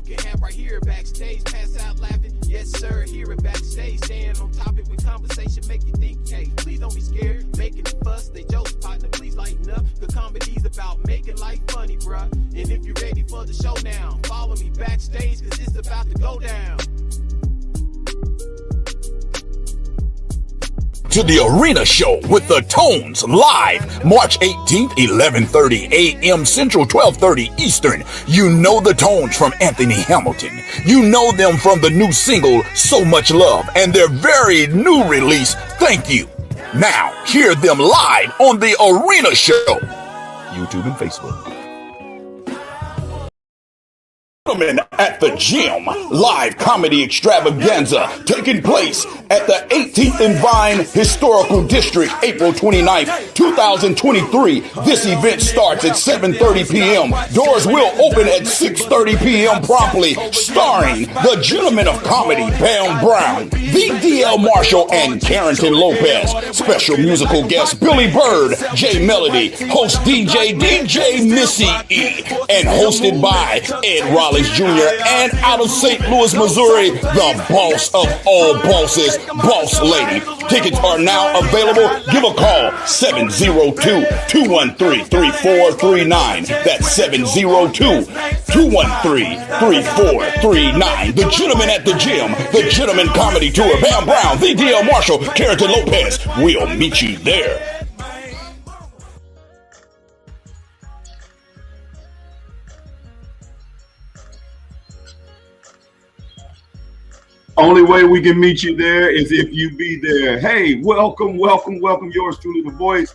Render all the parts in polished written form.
can have right here backstage. Pass out laughing, yes sir, here at backstage. Staying on topic with conversation, make you think, hey, please don't be scared. Making it fuss, they jokes, partner, please lighten up. The comedy's about making life funny, bruh. And if you're ready for the show now, follow me backstage, cause it's about to go down. To the Arena Show with the Tones live March 18th, 11:30 a.m. Central, 12:30 Eastern. You know the Tones from Anthony Hamilton. You know them from the new single So Much Love and their very new release Thank You. Now hear them live on the Arena Show, YouTube and Facebook. Gentlemen at the Gym, live comedy extravaganza taking place at the 18th and Vine Historical District, April 29th, 2023. This event starts at 7:30 p.m. Doors will open at 6:30 p.m. promptly, starring the Gentlemen of Comedy, Bam Brown, the D.L. Marshall, and Carrington Lopez. Special musical guest Billy Bird, J Melody, host DJ Missy E, and hosted by Ed Rollins Jr. and out of St. Louis, Missouri, the boss of all bosses, Boss Lady. Tickets are now available. Give a call, 702-213-3439. That's 702-213-3439. The Gentlemen at the Gym, the Gentlemen Comedy Tour, Bam Brown, the D.L. Marshall, Carrington Lopez. We'll meet you there. Only way we can meet you there is if you be there. Hey, welcome. Yours truly, the voice,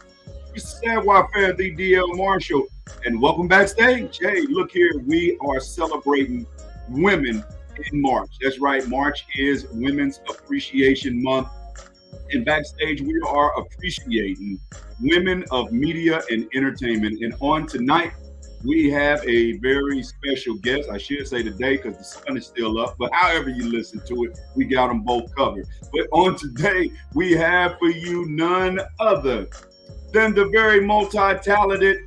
Mr. Savoir Fair, the DL Marshall, and welcome backstage. Hey, look here, we are celebrating women in March. That's right, March is Women's Appreciation Month, and backstage we are appreciating women of media and entertainment. And on tonight, we have a very special guest. I should say today because the sun is still up, but however you listen to it, we got them both covered. But on today, we have for you none other than the very multi-talented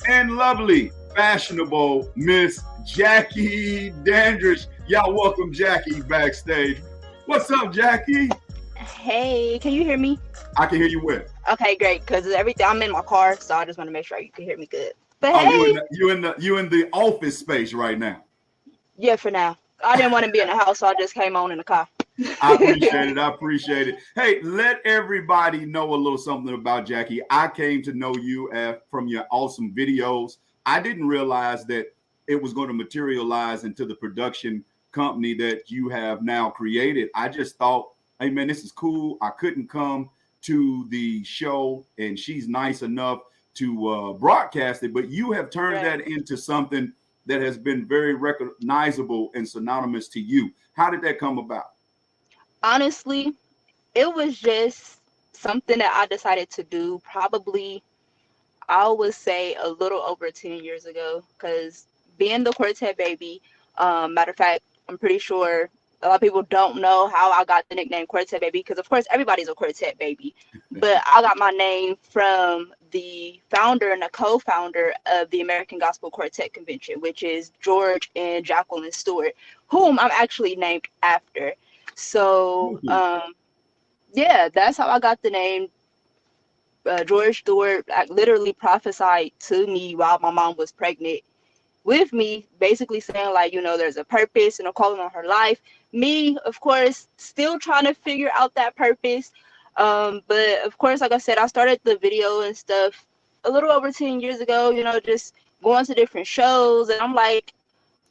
and lovely, fashionable Miss Jackie Dandridge. Y'all welcome Jackie backstage. What's up, Jackie? Hey, can you hear me? I can hear you well. Okay, great, because everything, I'm in my car, so I just want to make sure you can hear me good. But hey, you in the office space right now? Yeah, for now. I didn't want to be in the house, so I just came on in the car. I appreciate it. Hey, let everybody know a little something about Jackie. I came to know you from your awesome videos. I didn't realize that it was going to materialize into the production company that you have now created. I just thought, hey man, this is cool. I couldn't come to the show, and she's nice enough to broadcast it, but you have turned that into something that has been very recognizable and synonymous to you. How did that come about? Honestly, it was just something that I decided to do probably, I would say, a little over 10 years ago, because being the quartet baby, matter of fact, I'm pretty sure a lot of people don't know how I got the nickname Quartet Baby, because of course everybody's a quartet baby, but I got my name from the founder and the co-founder of the American Gospel Quartet Convention, which is George and Jacqueline Stewart, whom I'm actually named after. So yeah, that's how I got the name. George Stewart literally prophesied to me while my mom was pregnant with me, basically saying, like, you know, there's a purpose and a calling on her life. Me, of course, still trying to figure out that purpose. But of course, like I said, I started the video and stuff a little over 10 years ago, you know, just going to different shows. And I'm like,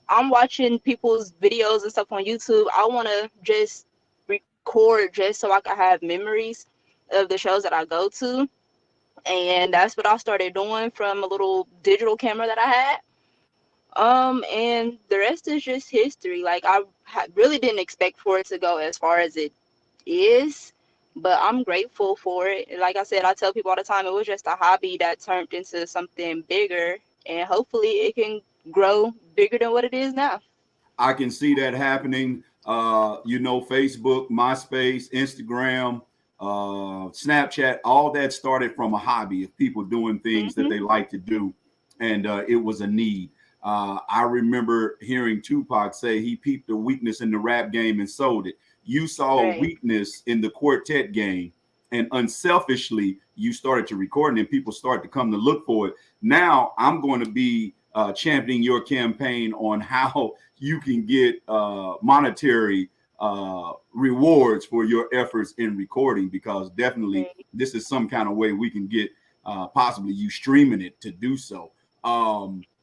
I'm watching people's videos and stuff on YouTube. I want to just record just so I can have memories of the shows that I go to. And that's what I started doing from a little digital camera that I had. And the rest is just history. Like, I really didn't expect for it to go as far as it is, but I'm grateful for it. And like I said, I tell people all the time, it was just a hobby that turned into something bigger, and hopefully it can grow bigger than what it is now. I can see that happening. You know, Facebook, MySpace, Instagram, Snapchat, all that started from a hobby of people doing things that they like to do. And it was a need. I remember hearing Tupac say he peeped a weakness in the rap game and sold it. You saw a weakness in the quartet game, and unselfishly, you started to record, and people started to come to look for it. Now I'm going to be championing your campaign on how you can get monetary rewards for your efforts in recording, because definitely this is some kind of way we can get possibly you streaming it to do so.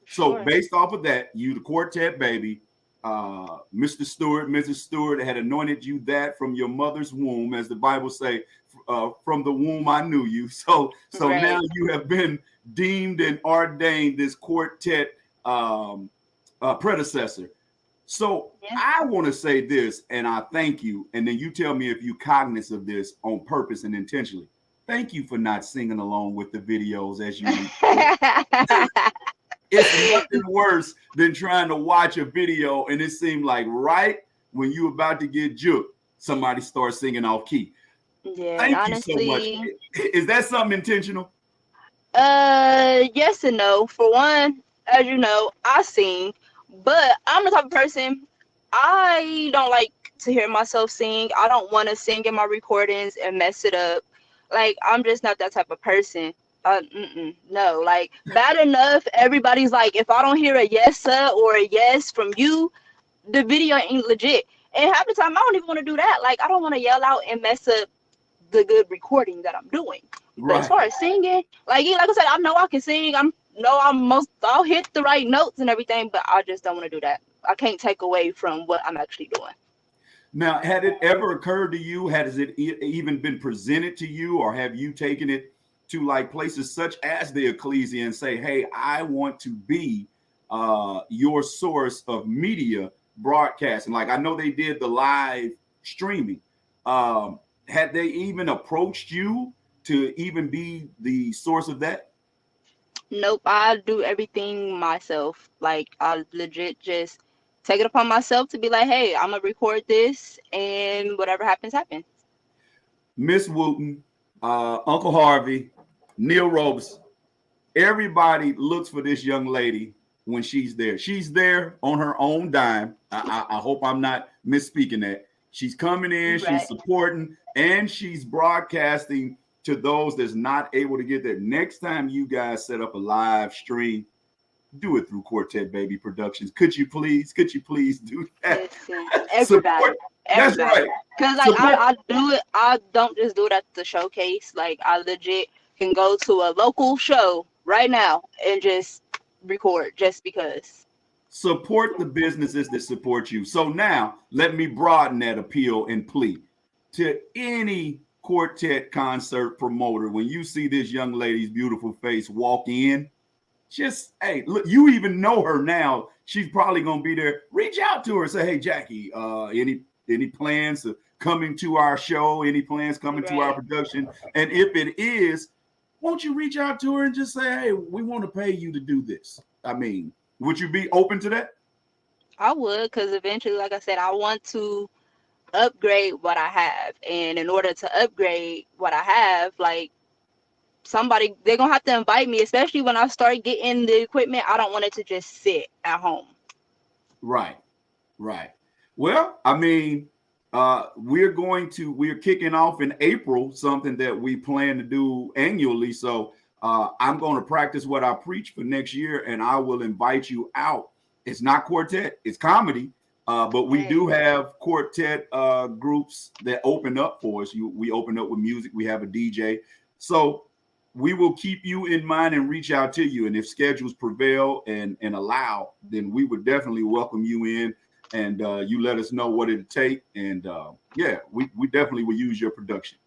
So based off of that, you the quartet baby, Mr. Stewart, Mrs. Stewart had anointed you that from your mother's womb, as the Bible say, from the womb I knew you. So now you have been deemed and ordained this quartet predecessor. So I want to say this, and I thank you, and then you tell me if you cognizant of this on purpose and intentionally. Thank you for not singing along with the videos as you. It's nothing worse than trying to watch a video and it seemed like right when you're about to get juked, somebody starts singing off key. Yeah, Thank honestly, you so much. Is that something intentional? Yes and no. For one, as you know, I sing, but I'm the type of person, I don't like to hear myself sing. I don't want to sing in my recordings and mess it up. Like, I'm just not that type of person. No, like, bad enough, everybody's like, if I don't hear a yes sir or a yes from you, the video ain't legit. And half the time, I don't even want to do that. Like, I don't want to yell out and mess up the good recording that I'm doing. Right. But as far as singing, like I said, I know I can sing. I'll hit the right notes and everything, but I just don't want to do that. I can't take away from what I'm actually doing. Now, had it ever occurred to you? Has it even been presented to you, or have you taken it to like places such as the Ecclesia and say, hey, I want to be your source of media broadcasting? Like, I know they did the live streaming. Had they even approached you to even be the source of that? Nope, I do everything myself. Like, I legit just take it upon myself to be like, hey, I'm going to record this, and whatever happens, happens. Miss Wooten, Uncle Harvey, Neil Robes, everybody looks for this young lady when she's there. She's there on her own dime. I hope I'm not misspeaking that. She's coming in, right. She's supporting, and she's broadcasting to those that's not able to get there. Next time you guys set up a live stream, do it through Quartet Baby Productions. Could you please do that? Everybody. That's right. Because like I do it. I don't just do it at the showcase. Like, I legit can go to a local show right now and just record just because. Support the businesses that support you. So now let me broaden that appeal and plea to any quartet concert promoter. When you see this young lady's beautiful face walk in, just, hey, look, you even know her now. She's probably going to be there. Reach out to her and say, hey, Jackie, any plans of coming to our show? Any plans coming to our production? And if it is, won't you reach out to her and just say, hey, we want to pay you to do this? I mean, would you be open to that? I would, because eventually, like I said, I want to upgrade what I have. And in order to upgrade what I have, like, they're going to have to invite me, especially when I start getting the equipment. I don't want it to just sit at home. Right. Well, I mean, we're kicking off in April, something that we plan to do annually. So I'm going to practice what I preach for next year, and I will invite you out. It's not quartet, it's comedy. But we do have quartet groups that open up for us. We open up with music. We have a DJ. So we will keep you in mind and reach out to you. And if schedules prevail and allow, then we would definitely welcome you in, and you let us know what it'd take. And we definitely will use your production.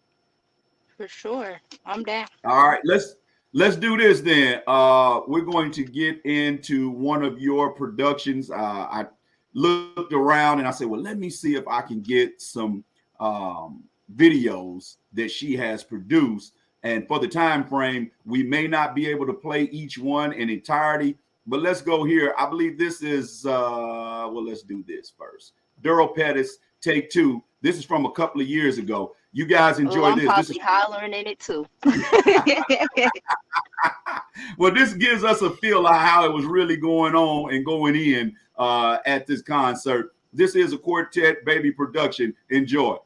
For sure. I'm down. All right, let's do this then. We're going to get into one of your productions. I looked around and I said, well, let me see if I can get some videos that she has produced. And for the time frame, we may not be able to play each one in entirety, but let's go here. I believe this is, let's do this first. Daryl Pettis, take two. This is from a couple of years ago. You guys enjoy I'm this. probably hollering in it too. Well, this gives us a feel of how it was really going on and going in at this concert. This is a Quartet Baby production. Enjoy.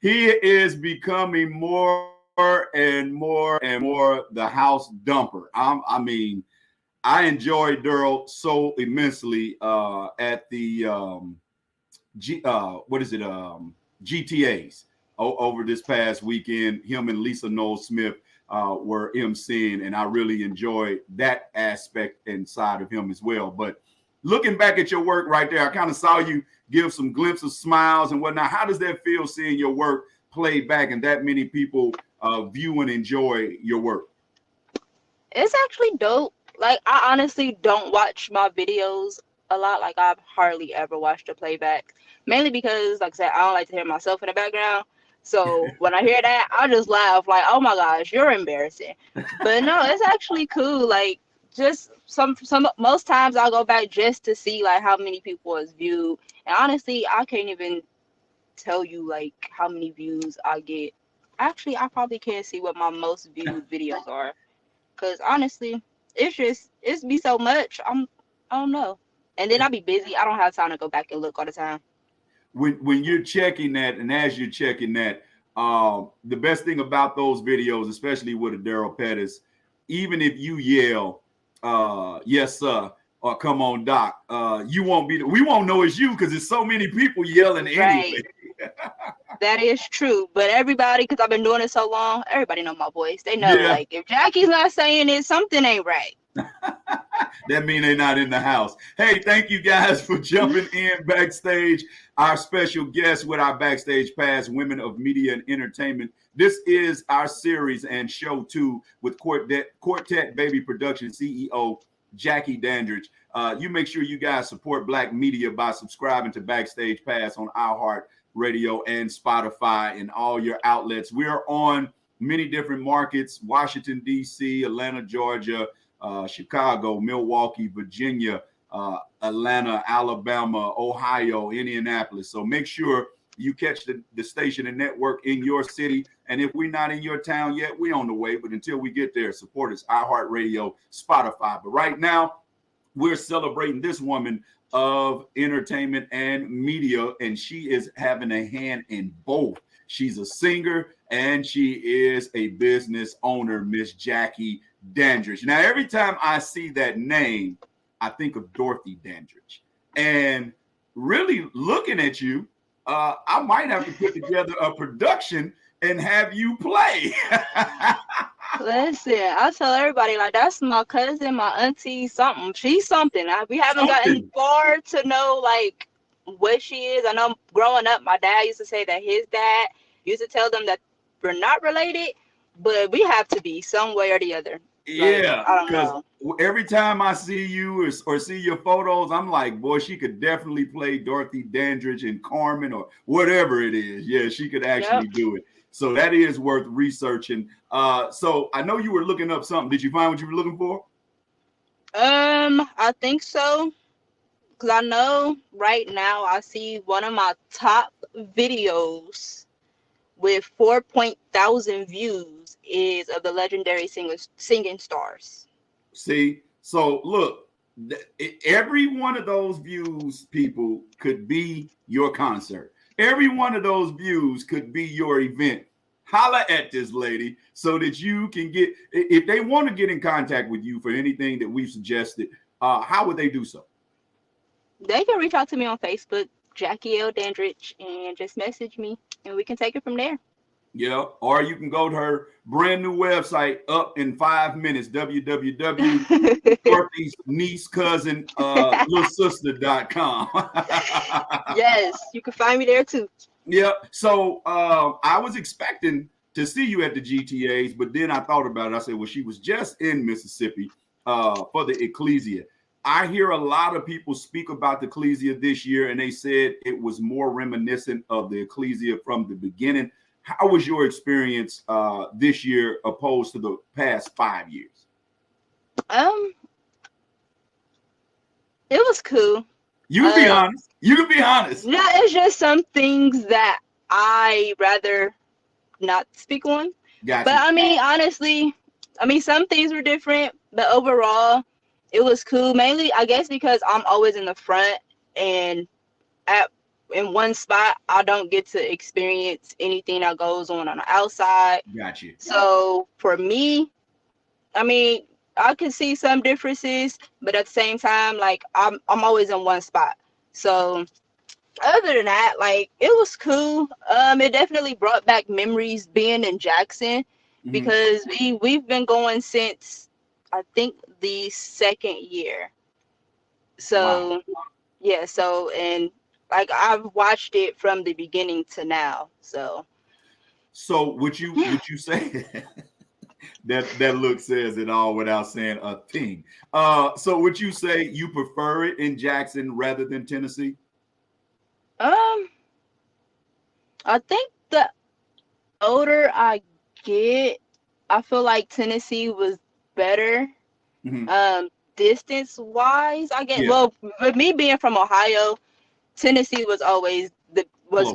He is becoming more and more the house dumper. I mean, I enjoyed Daryl so immensely at the GTAs over this past weekend. Him and Lisa Noel Smith were emceeing, and I really enjoyed that aspect and side of him as well. But looking back at your work right there, I kind of saw you give some glimpses, smiles and whatnot. How does that feel seeing your work played back and that many people view and enjoy your work? It's actually dope. Like, I honestly don't watch my videos a lot. Like, I've hardly ever watched a playback, mainly because, like I said, I don't like to hear myself in the background. So when I hear that, I just laugh like, oh my gosh, you're embarrassing. But no, it's actually cool. Like, just some most times I'll go back just to see like how many people has viewed. And honestly, I can't even tell you like how many views I get. Actually, I probably can't see what my most viewed videos are. Cause honestly, it's be so much. I don't know. And then I be busy. I don't have time to go back and look all the time. When you're checking that, and as you're checking that, the best thing about those videos, especially with a Daryl Pettis, even if you yell, yes, sir, or come on, Doc, we won't know it's you because there's so many people yelling anyway. Right. That is true. But everybody, because I've been doing it so long, everybody know my voice. They know, Yeah. like, if Jackie's not saying it, something ain't right. That means they're not in the house. Hey, thank you guys for jumping in backstage. Our special guest with our backstage pass, Women of Media and Entertainment. This is our series and show 2 with Quartet Baby Production CEO Jackie Dandridge. You make sure you guys support Black media by subscribing to Backstage Pass on iHeart Radio and Spotify and all your outlets. We're on many different markets: Washington, D.C., Atlanta, Georgia, Chicago, Milwaukee, Virginia, Atlanta, Alabama, Ohio, Indianapolis. So make sure you catch the station and network in your city. And if we're not in your town yet, we're on the way. But until we get there, support us, iHeartRadio, Spotify. But right now, we're celebrating this woman of entertainment and media, and she is having a hand in both. She's a singer and she is a business owner, Miss Jackie Dandridge. Now, every time I see that name, I think of Dorothy Dandridge. And really looking at you, I might have to put together a production and have you play. Listen, I tell everybody, like, that's my cousin, my auntie, something. She's something. We haven't gotten far to know, like, what she is. I know growing up, my dad used to say that his dad used to tell them that we're not related, but we have to be some way or the other. Yeah, because every time I see you or see your photos, I'm like, boy, she could definitely play Dorothy Dandridge in Carmen or whatever it is. Yeah, she could actually do it. So that is worth researching. So I know you were looking up something. Did you find what you were looking for? I think so. Because I know right now I see one of my top videos with 4,000 views is of the legendary singing stars. See, so look, every one of those views, people, could be your concert. Every one of those views could be your event. Holla at this lady so that you can get, if they want to get in contact with you for anything that we've suggested, how would they do so? They can reach out to me on Facebook, Jackie L. Dandridge, and just message me, and we can take it from there. Yeah, or you can go to her brand new website up in 5 minutes, www.Dorothy's niece, cousin, little sister.com. Yes, you can find me there too. Yeah, so I was expecting to see you at the GTAs, but then I thought about it. I said, well, she was just in Mississippi for the Ecclesia. I hear a lot of people speak about the Ecclesia this year, and they said it was more reminiscent of the Ecclesia from the beginning. How was your experience this year opposed to the past 5 years? It was cool. You can be honest. You can be honest. Yeah, it's just some things that I rather not speak on. Gotcha. But I mean, honestly, some things were different, but overall, it was cool. Mainly, I guess, because I'm always in the front and in one spot, I don't get to experience anything that goes on the outside. Gotcha. So for me, I mean, I can see some differences, but at the same time, like, I'm always in one spot. So other than that, like, it was cool. It definitely brought back memories being in Jackson, because we've been going since, I think, the second year. So yeah, so, and like, I've watched it from the beginning to now. So would you say that look says it all without saying a thing? So would you say you prefer it in Jackson rather than Tennessee? I think the older I get, I feel like Tennessee was better. Distance wise, I guess. Yeah. Well, with me being from Ohio, Tennessee was always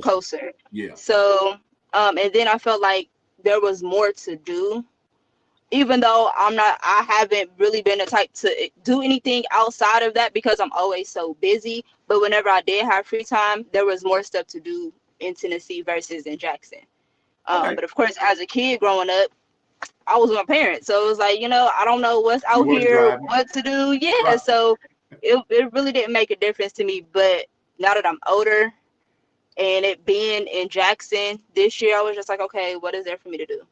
closer. Yeah. So, and then I felt like there was more to do. even though I haven't really been the type to do anything outside of that because I'm always so busy. But whenever I did have free time, there was more stuff to do in Tennessee versus in Jackson. Okay. But of course, as a kid growing up, I was with my parents. So it was like, I don't know what's out here, what to do. Yeah. Right. So it really didn't make a difference to me. But now that I'm older and it being in Jackson this year, I was just like, okay, what is there for me to do?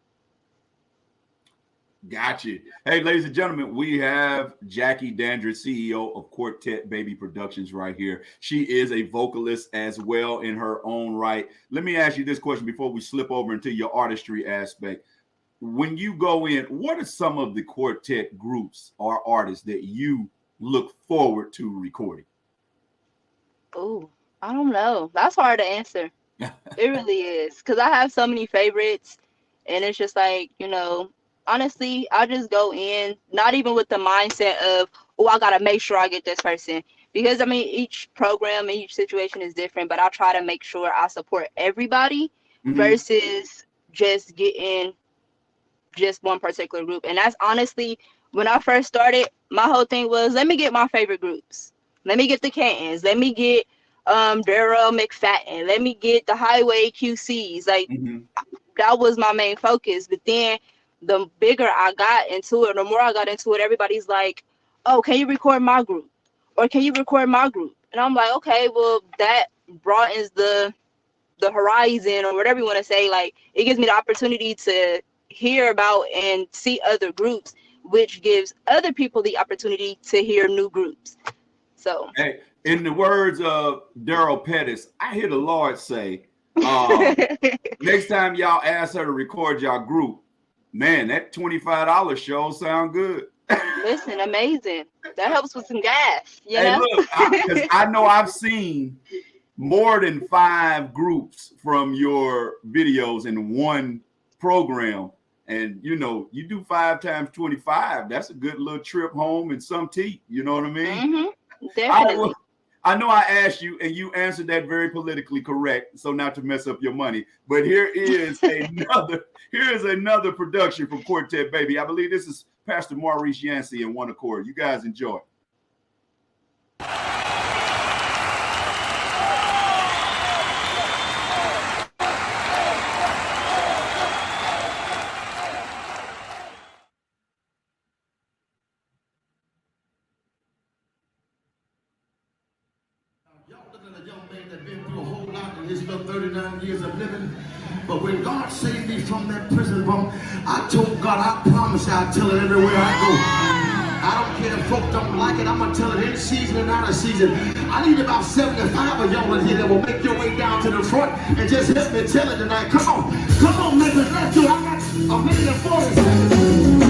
Gotcha. Hey, ladies and gentlemen, we have Jackie Dandridge, CEO of Quartet Baby Productions right here. She is a vocalist as well in her own right. Let me ask you this question before we slip over into your artistry aspect. When you go in, what are some of the quartet groups or artists that you look forward to recording? Oh, I don't know. That's hard to answer. It really is. Because I have so many favorites. And it's just like, honestly, I just go in, not even with the mindset of, I got to make sure I get this person. Because, each program and each situation is different. But I try to make sure I support everybody versus just getting just one particular group. And that's honestly, when I first started, my whole thing was, let me get my favorite groups. Let me get the Cantons. Let me get Darrell McFadden. Let me get the Highway QCs. Like, that was my main focus. But then the bigger I got into it, the more I got into it, everybody's like, oh, can you record my group? Or can you record my group? And I'm like, okay, well, that broadens the horizon, or whatever you want to say. Like, it gives me the opportunity to hear about and see other groups, which gives other people the opportunity to hear new groups. So, hey, in the words of Daryl Pettis, I hear the Lord say, next time y'all ask her to record y'all group, man, that $25 show sound good. Listen, amazing. That helps with some gas. Hey, look, I know I've seen more than 5 groups from your videos in one program. And, you do 5 times 25. That's a good little trip home and some tea. You know what I mean? Definitely. I know I asked you and you answered that very politically correct. So not to mess up your money. But here is another production from Quartet Baby. I believe this is Pastor Maurice Yancey in One Accord. You guys enjoy. His little 39 years of living. But when God saved me from that prison bunk, I told God, I promise I'll tell it everywhere I go. I don't care if folk don't like it, I'm going to tell it in season and out of season. I need about 75 of y'all in here that will make your way down to the front and just help me tell it tonight. Come on, Memphis, let's do it. I got a minute and 40 seconds.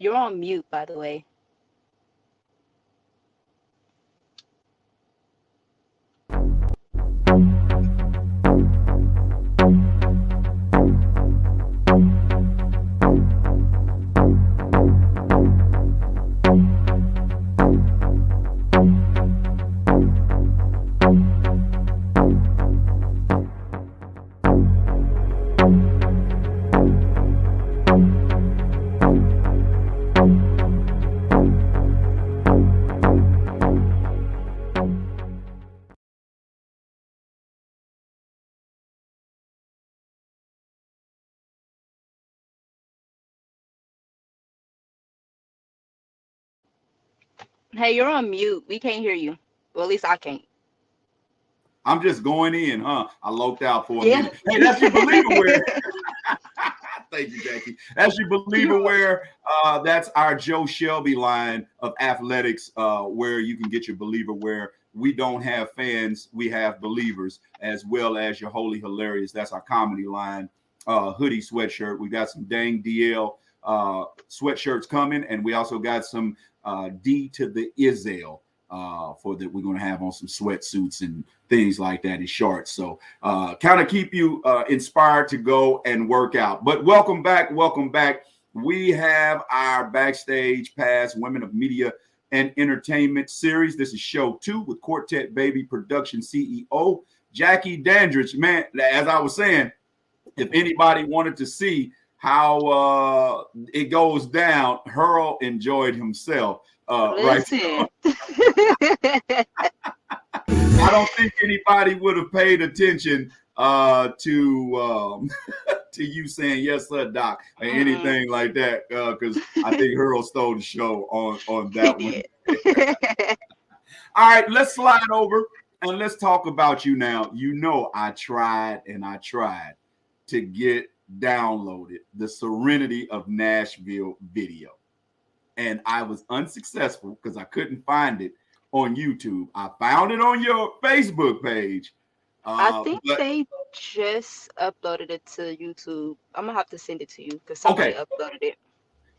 You're on mute, by the way. Hey, you're on mute. We can't hear you. Well, at least I can't. I'm just going in, huh? I locked out for a Yeah. minute. Hey, that's your Believerware. Thank you, Jackie. That's your Believerware. That's our Joe Shelby line of athletics, where you can get your Believerware. We don't have fans, we have believers, as well as your Holy Hilarious. That's our comedy line. Hoodie sweatshirt. We got some dang DL sweatshirts coming, and we also got some D to the Izzel for that we're going to have on some sweatsuits and things like that and shorts. So kind of keep you inspired to go and work out. But welcome back. Welcome back. We have our Backstage Pass Women of Media and Entertainment series. This is show 2 with Quartet Baby Production CEO Jackie Dandridge. Man, as I was saying, if anybody wanted to see how it goes down, Hurl enjoyed himself. Listen. Right. I don't think anybody would have paid attention to you saying yes, sir, Doc, or anything like that, because I think Hurl stole the show on that one. All right, let's slide over and let's talk about you now. You know, I tried to get downloaded the Serenity of Nashville video, and I was unsuccessful because I couldn't find it on YouTube. I found it on your Facebook page. I think they just uploaded it to YouTube. I'm gonna have to send it to you because somebody uploaded it.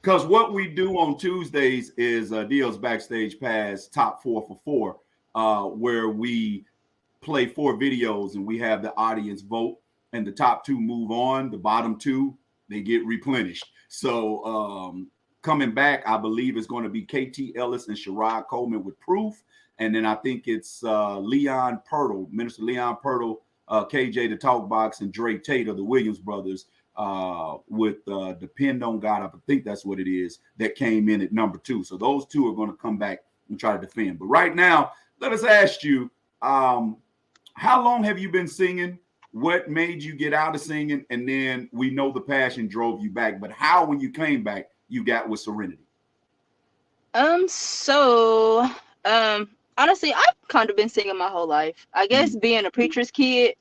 Because what we do on Tuesdays is Deal's Backstage Pass Top 4 for 4, where we play 4 videos and we have the audience vote, and the top 2 move on. The bottom 2, they get replenished. So coming back, I believe is going to be KT Ellis and Sherrod Coleman with Proof. And then I think it's Leon Pirtle, Minister Leon Pirtle, KJ the Talkbox, and Dre Tate of the Williams brothers with Depend on God. I think that's what it is that came in at number 2. So those 2 are going to come back and try to defend. But right now, let us ask you, how long have you been singing? What made you get out of singing? And then we know the passion drove you back, but how, when you came back, you got with Serenity? Honestly, I've kind of been singing my whole life. I guess being a preacher's kid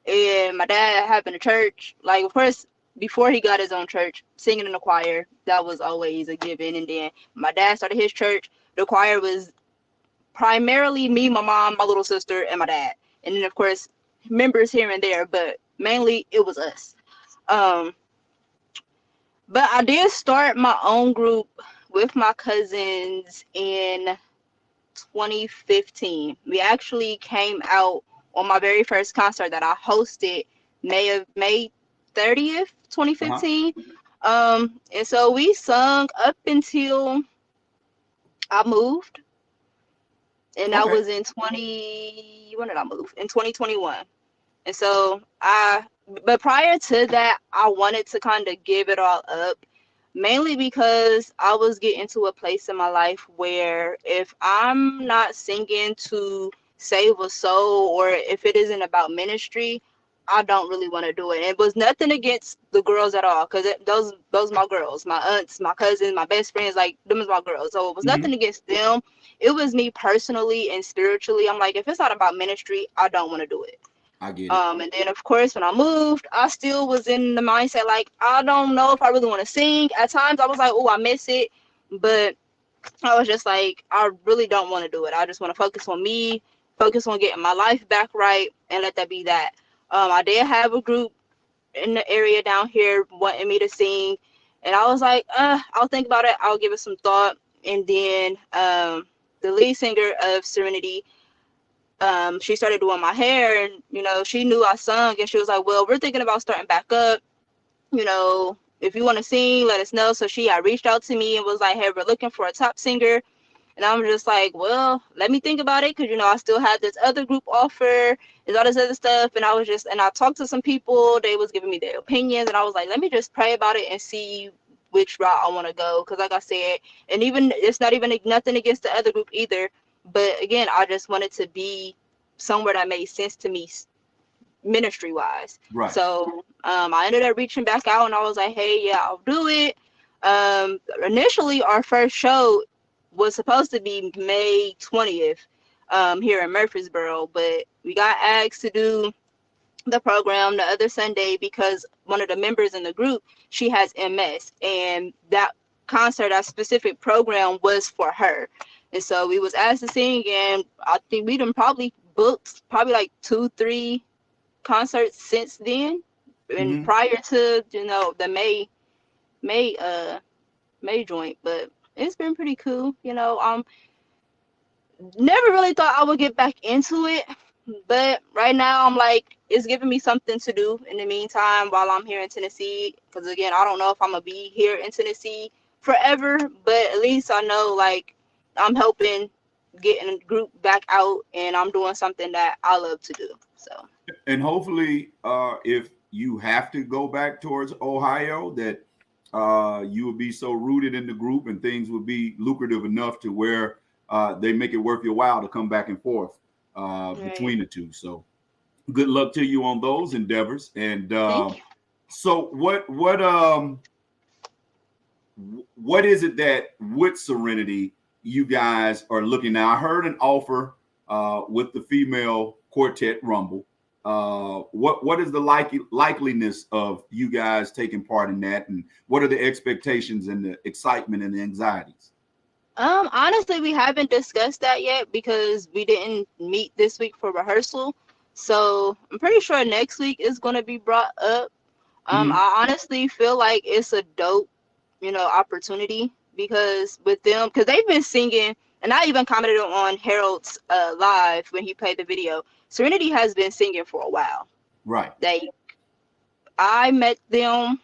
and my dad having a church, like, of course, before he got his own church, singing in the choir, that was always a given. And then my dad started his church. The choir was primarily me, my mom, my little sister, and my dad. And then, of course, members here and there, but mainly it was us. But I did start my own group with my cousins in 2015. We actually came out on my very first concert that I hosted May 30th, 2015. And so we sung up until I moved. And that was in when did I move? In 2021. And so but prior to that, I wanted to kind of give it all up, mainly because I was getting to a place in my life where if I'm not singing to save a soul, or if it isn't about ministry, I don't really want to do it. And it was nothing against the girls at all, because those my girls, my aunts, my cousins, my best friends, like, them is my girls. So it was nothing against them. It was me personally and spiritually. I'm like, if it's not about ministry, I don't want to do it. I get it. And then, of course, when I moved, I still was in the mindset, like, I don't know if I really want to sing. At times I was like, oh, I miss it. But I was just like, I really don't want to do it. I just want to focus on me, focus on getting my life back right, and let that be that. I did have a group in the area down here wanting me to sing. And I was like, I'll think about it. I'll give it some thought. And then the lead singer of Serenity, she started doing my hair, and she knew I sung, and she was like, well, we're thinking about starting back up. If you want to sing, let us know. So she had reached out to me and was like, hey, we're looking for a top singer. And I'm just like, well, let me think about it, because I still had this other group offer and all this other stuff. And I talked to some people. They was giving me their opinions, and I was like, let me just pray about it and see which route I want to go. Because like I said, and even it's not even nothing against the other group either, but again, I just wanted to be somewhere that made sense to me ministry wise. Right. So I ended up reaching back out, and I was like, hey, yeah, I'll do it. Initially, our first show was supposed to be May 20th here in Murfreesboro, but we got asked to do the program the other Sunday because one of the members in the group, she has MS, and that specific program was for her. And so we was asked to sing, and I think we done probably booked like 2-3 concerts since then, and prior to the May joint. But it's been pretty cool. Never really thought I would get back into it, but right now I'm like, it's giving me something to do in the meantime while I'm here in Tennessee, because again, I don't know if I'm gonna be here in Tennessee forever, but at least I know like I'm helping getting a group back out, and I'm doing something that I love to do. So, and hopefully if you have to go back towards Ohio, that you will be so rooted in the group and things will be lucrative enough to where they make it worth your while to come back and forth between the two. So good luck to you on those endeavors. And so what is it that with Serenity you guys are looking? Now I heard an offer with the female quartet Rumble. What is the likeliness of you guys taking part in that, and what are the expectations and the excitement and the anxieties? Honestly, we haven't discussed that yet because we didn't meet this week for rehearsal. So I'm pretty sure next week is going to be brought up. I honestly feel like it's a dope, opportunity, because with them, because they've been singing, and I even commented on Harold's live when he played the video. Serenity has been singing for a while. Right. I met them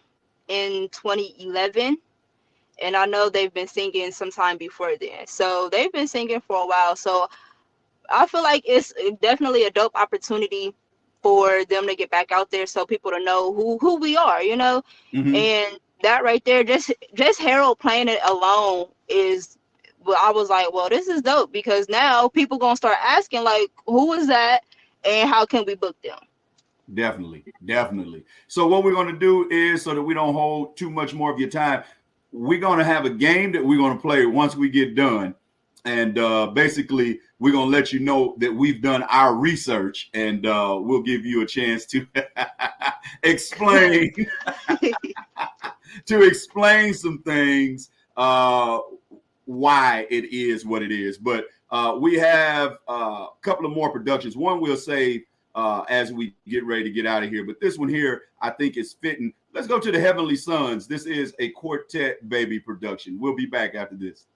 in 2011, and I know they've been singing sometime before then. So they've been singing for a while. So I feel like it's definitely a dope opportunity for them to get back out there, so people to know who we are, And that right there, just Harold playing it alone is, well, I was like, well, this is dope, because now people gonna start asking like, who is that and how can we book them? Definitely. So what we're going to do is, so that we don't hold too much more of your time, we're going to have a game that we're going to play once we get done. And basically, we're going to let you know that we've done our research, and we'll give you a chance to explain some things, why it is what it is. But we have a couple of more productions. One we'll save as we get ready to get out of here. But this one here, I think is fitting. Let's go to the Heavenly Sons. This is a Quartet Baby production. We'll be back after this.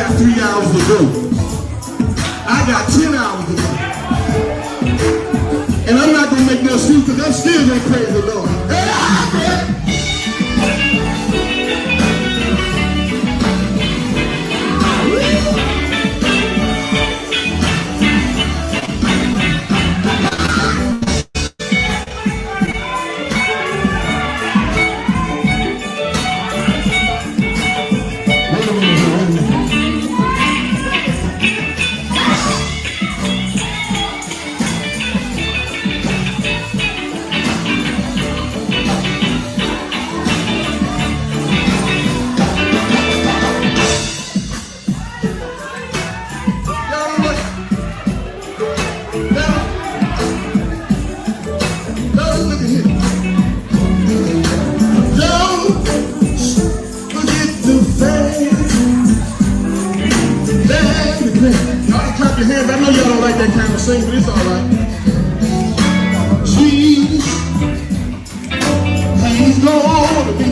got 3 hours to go. I got 10 hours to go. And I'm not going to make no excuse because I'm still going to praise the Lord. I know y'all don't like that kind of sing, but it's all right. Jesus, he's gonna be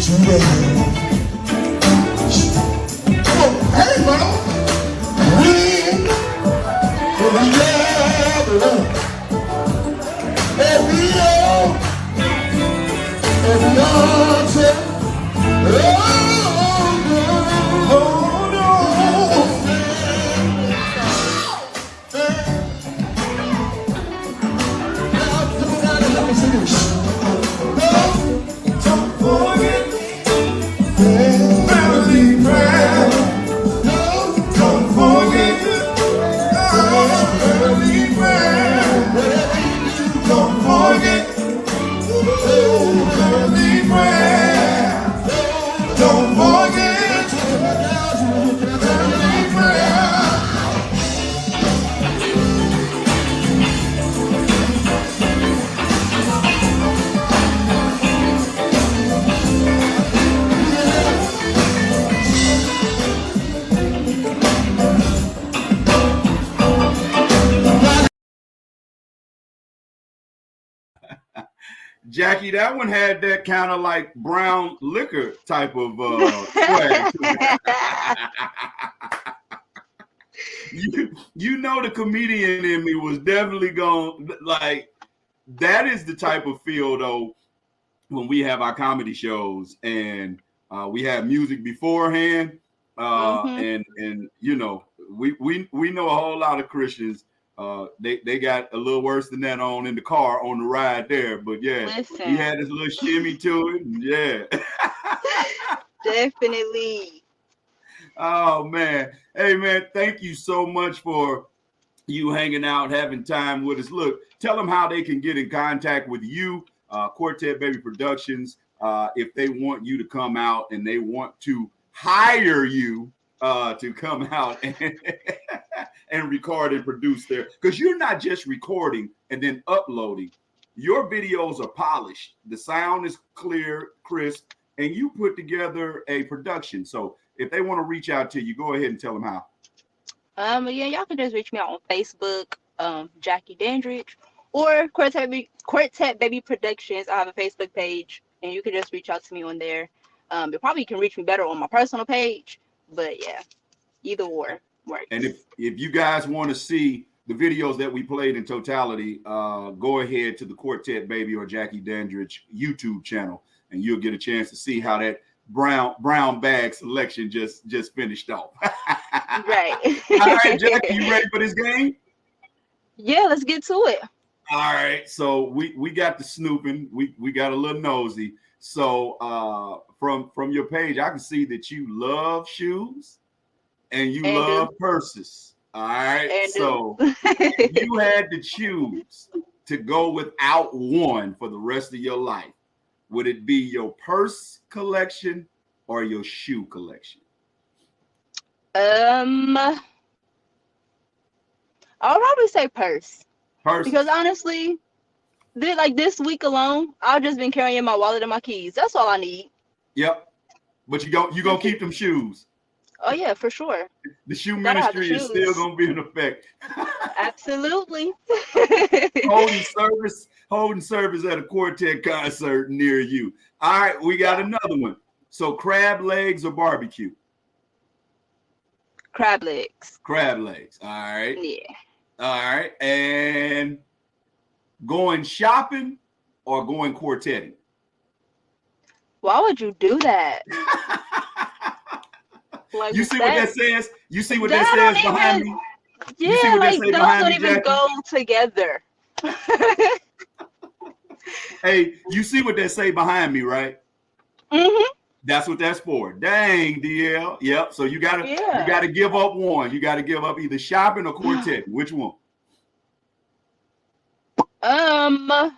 today. Oh, hey, mama. When we gather up, every altar, Jackie, that one had that kind of like brown liquor type of swag. You know, the comedian in me was definitely going, like, that is the type of feel though when we have our comedy shows and we have music beforehand, and you know, we know a whole lot of Christians. They got a little worse than that on in the car on the ride there, but yeah, listen, he had this little shimmy to it. Yeah, definitely. Oh man, hey man, thank you so much for you hanging out, having time with us. Look, tell them how they can get in contact with you, Quartet Baby Productions, if they want you to come out and they want to hire you to come out and record and produce there, because you're not just recording and then uploading. Your videos are polished, the sound is clear, crisp, and you put together a production. So if they want to reach out to you, go ahead and tell them how. Yeah, y'all can just reach me out on Facebook, Jackie Dandridge, or Quartet Baby Productions. I have a Facebook page, and you can just reach out to me on there. You probably can reach me better on my personal page, but yeah, either or works. And if you guys want to see the videos that we played in totality, go ahead to the Quartet Baby or Jackie Dandridge YouTube channel, and you'll get a chance to see how that brown bag selection just finished off. Right. All right, Jackie, you ready for this game? Yeah, let's get to it. All right, so we got the snooping, we got a little nosy. So from your page, I can see that you love shoes and you love purses. All right, so if you had to choose to go without one for the rest of your life, would it be your purse collection or your shoe collection? I'll probably say purse. Purse. Because honestly, this week alone, I've just been carrying my wallet and my keys. That's all I need. Yep. But you gonna keep them shoes. Oh yeah, for sure. The shoe ministry is still gonna be in effect. Absolutely. holding service at a Quartet concert near you. All right, we got another one. So crab legs or barbecue? Crab legs. Crab legs. All right. Yeah. All right. And going shopping or going quartetting? Why would you do that? Like, you see what that says? You see what that says behind me? Yeah, like those don't even go together. Hey, you see what they say behind me, right? Mm-hmm. That's what that's for. Dang, DL. Yep. So you gotta give up one. You gotta give up either shopping or quartet. Which one? I'll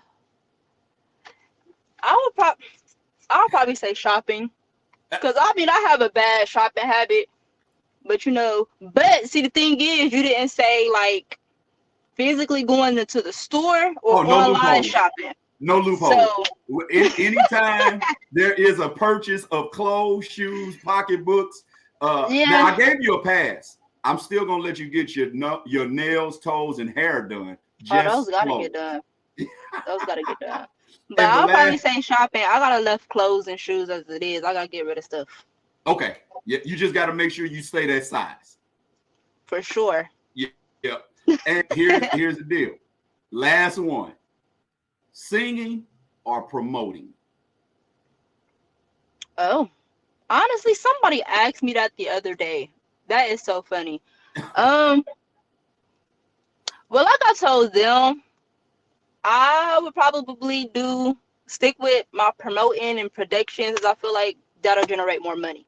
probably say shopping, because I have a bad shopping habit, but see, the thing is, you didn't say like physically going into the store or online shopping. No loophole. So, anytime there is a purchase of clothes, shoes, pocketbooks, now I gave you a pass. I'm still gonna let you get your nails, toes, and hair done. Those gotta get done. Those gotta get done. But I'll probably say shopping. I got enough clothes and shoes as it is. I gotta get rid of stuff. Okay. Yeah, you just gotta make sure you stay that size. For sure. Yeah. And here's the deal. Last one. Singing or promoting? Oh, honestly, somebody asked me that the other day. That is so funny. Well, like I told them, I would probably stick with my promoting and productions. I feel like that'll generate more money.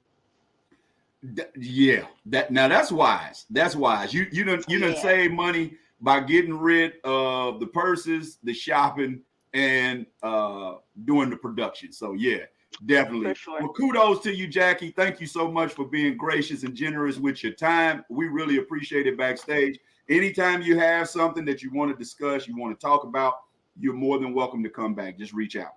Yeah, that's wise. That's wise. You done save money by getting rid of the purses, the shopping, and doing the production. So yeah, definitely. For sure. Well, kudos to you, Jackie. Thank you so much for being gracious and generous with your time. We really appreciate it backstage. Anytime you have something that you want to discuss, you want to talk about, you're more than welcome to come back. Just reach out.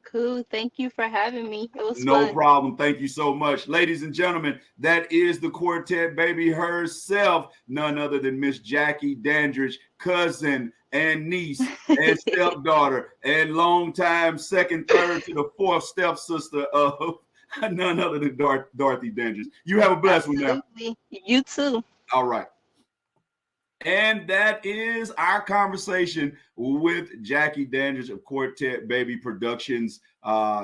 Cool. Thank you for having me. It was no fun. problem. Thank you so much. Ladies and gentlemen, that is the quartet baby herself, none other than Miss Jackie Dandridge, cousin and niece and stepdaughter and longtime second, third to the fourth stepsister of none other than Dorothy Dandridge. You have a blessed one now. You too. All right. And that is our conversation with Jackie Dandridge of Quartet Baby Productions.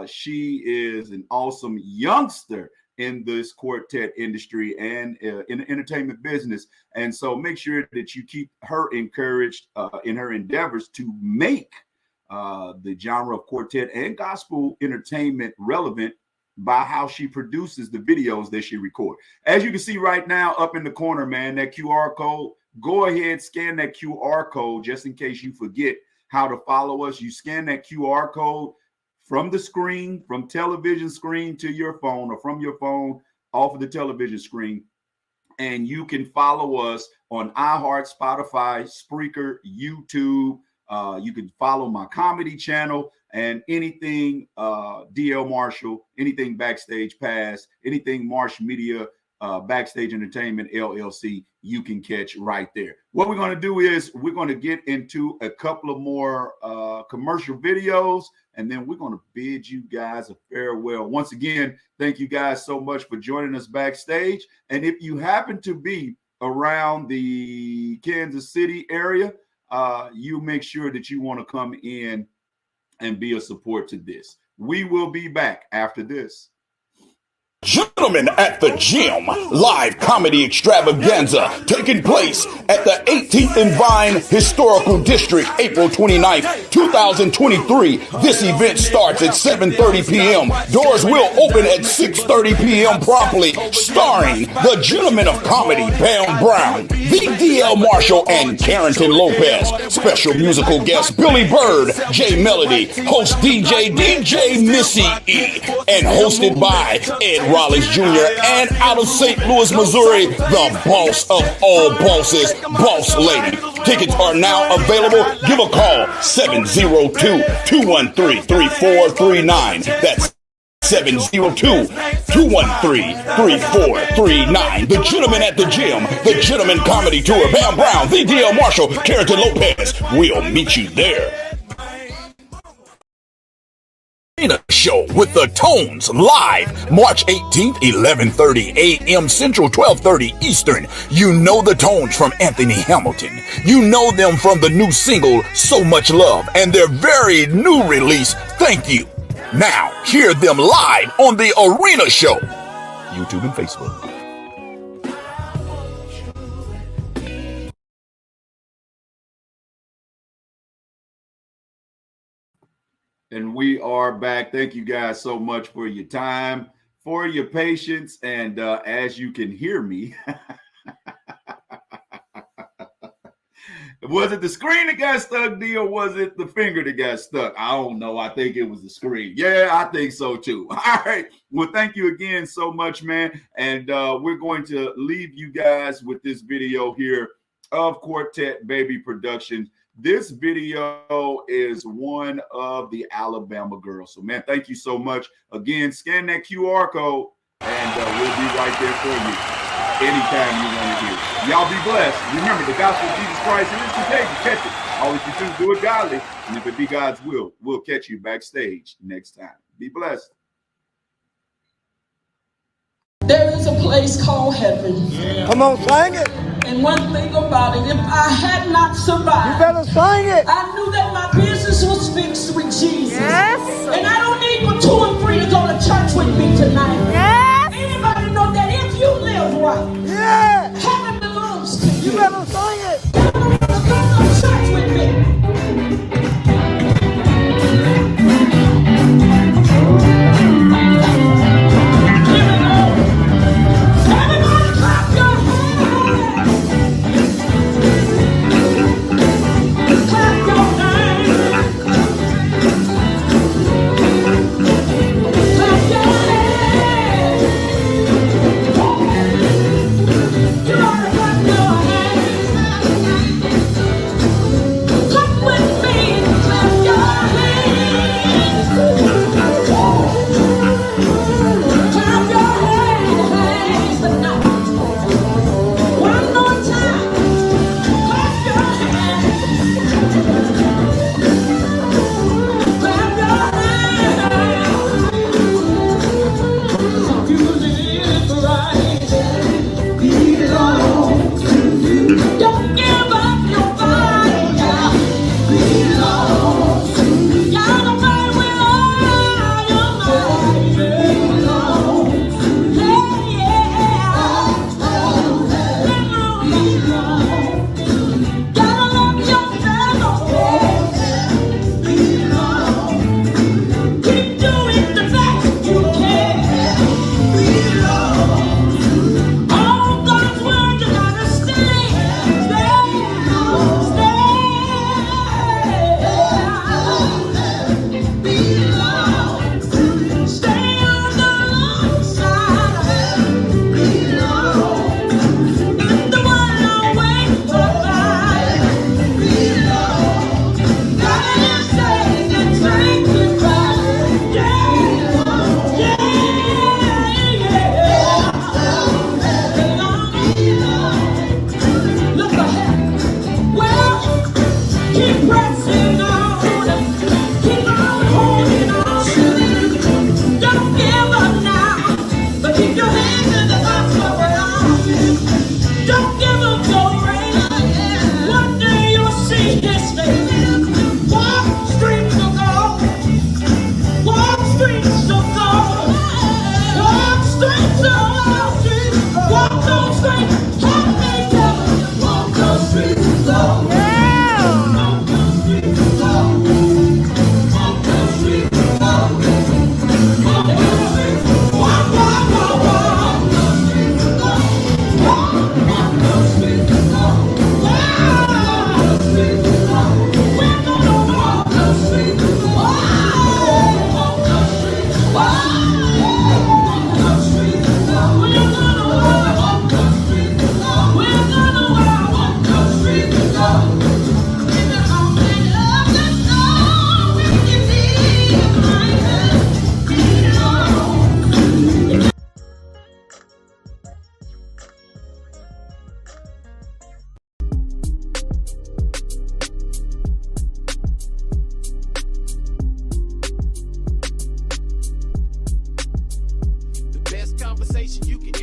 She is an awesome youngster in this quartet industry and in the entertainment business. And so make sure that you keep her encouraged in her endeavors to make the genre of quartet and gospel entertainment relevant by how she produces the videos that she records. As you can see right now up in the corner, man, that QR code, go ahead, scan that QR code just in case you forget how to follow us. You scan that QR code from the screen, from television screen to your phone, or from your phone off of the television screen, and you can follow us on iHeart, Spotify, Spreaker, YouTube. You can follow my comedy channel and anything DL Marshall, anything Backstage Pass, anything Marsh Media, Backstage Entertainment LLC, you can catch right there. What we're going to do is we're going to get into a couple of more commercial videos, and then we're going to bid you guys a farewell. Once again, thank you guys so much for joining us backstage. And if you happen to be around the Kansas City area, you make sure that you want to come in and be a support to this. We will be back after this. Gentlemen at the Gym, live comedy extravaganza taking place at the 18th and Vine Historical District, April 29th, 2023. This event starts at 7:30 p.m. Doors will open at 6:30 p.m. promptly, starring the Gentlemen of Comedy, Bam Brown, the DL Marshall, and Carrington Lopez. Special musical guest Billy Bird, J Melody, host DJ Missy E, and hosted by Ed Rollins Jr. and out of St. Louis, Missouri, the boss of all bosses, Boss Lady. Tickets are now available. Give a call, 702-213-3439. That's 702-213-3439. The Gentlemen at the Gym, the Gentleman Comedy Tour, Bam Brown, the DL Marshall, Carrington Lopez. We'll meet you there. In a show. with the Tones live March 18th, 11:30 a.m. Central, 12:30 Eastern. You know the Tones from Anthony Hamilton. You know them from the new single, So Much Love, and their very new release, Thank You. Now, hear them live on the Arena Show, YouTube and Facebook. And we are back. Thank you guys so much for your time, for your patience. And as you can hear me, was it the screen that got stuck, D, or was it the finger that got stuck? I don't know. I think it was the screen. Yeah, I think so too. All right. Well, thank you again so much, man. And we're going to leave you guys with this video here of Quartet Baby Productions. This video is one of the Alabama girls. So, man, thank you so much. Again, scan that QR code, and we'll be right there for you anytime you want to hear it. Y'all be blessed. Remember, the gospel of Jesus Christ is contagious. Catch it. Always you choose to do it godly. And if it be God's will, we'll catch you backstage next time. Be blessed. There is a place called heaven. Yeah. Come on, sing it. And one thing about it, if I had not survived, you better sing it. I knew that my business was fixed with Jesus. Yes. And I don't need but 2 or 3 to go to church with me tonight. Yes. Anybody know that if you live right, yeah, heaven belongs to you. You better sing it. You don't need to go to church with me.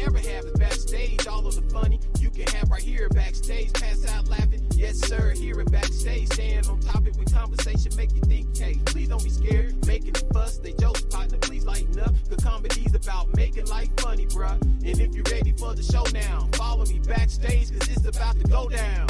ever have is backstage. All of the funny you can have right here backstage. Pass out laughing, yes sir, here at backstage. Staying on topic with conversation, make you think, hey, please don't be scared. Making a fuss, they jokes, partner, please lighten up. Cause comedy's about making life funny, bruh. And if you're ready for the show now, follow me backstage, cause it's about to go down.